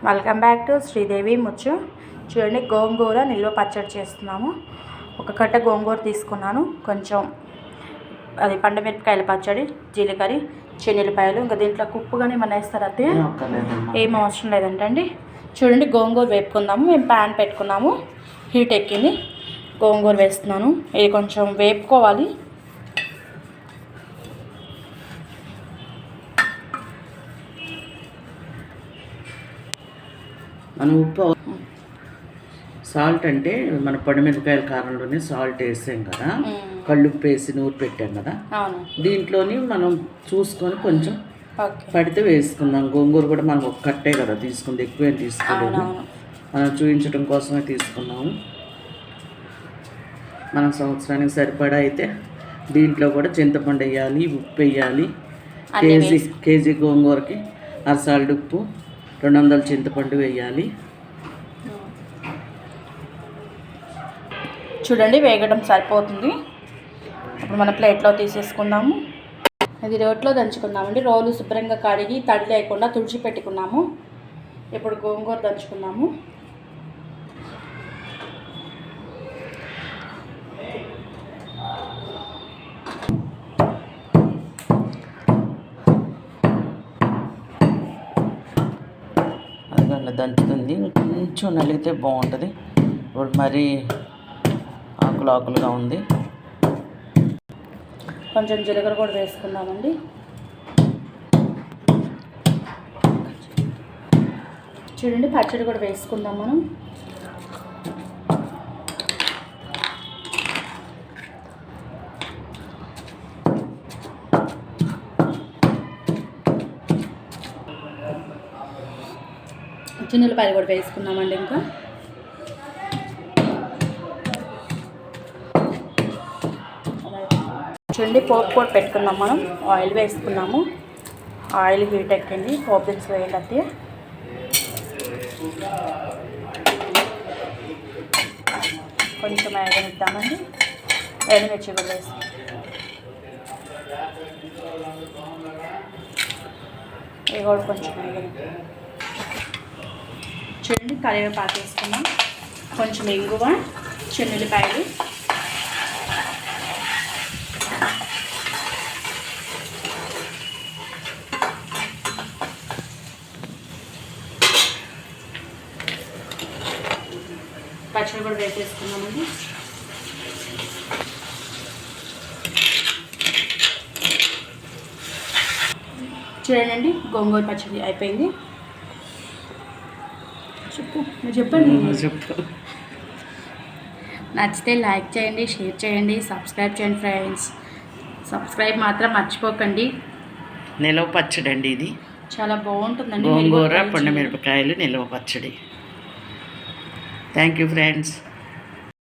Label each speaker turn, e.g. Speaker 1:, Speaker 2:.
Speaker 1: Welcome back to Sridevi ముచ్చు. చూడండి, గోంగూర నిల్వ పచ్చడి చేస్తున్నాము. ఒక కట్ట గోంగూర తీసుకున్నాను, కొంచెం అది పండుమిరపకాయల పచ్చడి, జీలకర్ర, చెన్నిల్లిపాయలు. ఇంకా దీంట్లో ఉప్పుగానే మన వేస్తారు, అదే ఏం అవసరం లేదంటండి. చూడండి, గోంగూర వేపుకుందాము. మేము ప్యాన్ పెట్టుకున్నాము, హీట్ ఎక్కింది. గోంగూర వేస్తున్నాను. ఇది కొంచెం వేపుకోవాలి.
Speaker 2: మనం ఉప్పు సాల్ట్ అంటే మన పొడిమిరపకాయల కారంలోనే సాల్ట్ వేసాం కదా, కళ్ళుప్పు వేసి నూరు పెట్టాం కదా, దీంట్లోని మనం చూసుకొని కొంచెం పడితే వేసుకుందాం. గోంగూర కూడా మనం ఒక కట్టే కదా తీసుకుంది, ఎక్కువేం తీసుకోలేదు. మనం చూపించడం కోసమే తీసుకున్నాము. మనం సంవత్సరానికి సరిపడా అయితే దీంట్లో కూడా చింతపండు వేయాలి, ఉప్పు వేయాలి. కేజీ గోంగూరకి అరసాల్డ్ ఉప్పు, 200 చింతపండు వేయాలి.
Speaker 1: చూడండి, వేగడం సరిపోతుంది. ఇప్పుడు మన ప్లేట్లో తీసేసుకుందాము. అది రోట్లో దంచుకుందామండి. రోలు శుభ్రంగా కడిగి తడి లేకుండా తుడిచి పెట్టుకున్నాము. ఇప్పుడు గోంగూర దంచుకుందాము.
Speaker 2: దంచుతుంది, కొంచెం నలిగితే బాగుంటుంది. ఇప్పుడు మరీ ఆకులుగా ఉంది.
Speaker 1: కొంచెం జీలకర్ర కూడా వేసుకుందామండి. చూడండి, పచ్చడి కూడా వేసుకుందాం మనం. చిన్నులపాయలు కూడా వేసుకున్నామండి. ఇంకా చూడండి, పోపు కూడా పెట్టుకున్నాం మనం. ఆయిల్ వేసుకున్నాము. ఆయిల్ హీట్ ఎక్కింది. పోపు దినుసులు వేయండి. అదే కొంచెం వేగనిద్దామండి. ఎండుమిర్చి కూడా వేసి ఇవి కూడా కొంచెం వేగనిద్దాం. చూడండి, కరివేపాకు వేసుకున్నాం, కొంచెం ఇంగువ, చెన్నుల్లిపాయలు, పచ్చడి కూడా వేసేసుకున్నామండి. చూడండి, గోంగూర పచ్చడి అయిపోయింది. చెప్పండి. నచ్చితే లైక్ చేయండి, షేర్ చేయండి, సబ్స్క్రైబ్ చేయండి ఫ్రెండ్స్. సబ్స్క్రైబ్ మాత్రం మర్చిపోకండి.
Speaker 2: నిలవ పచ్చడి అండి ఇది,
Speaker 1: చాలా బాగుంటుందండి.
Speaker 2: గోంగూర, పండుమిరపకాయలు నిలవ పచ్చడి. Thank you friends.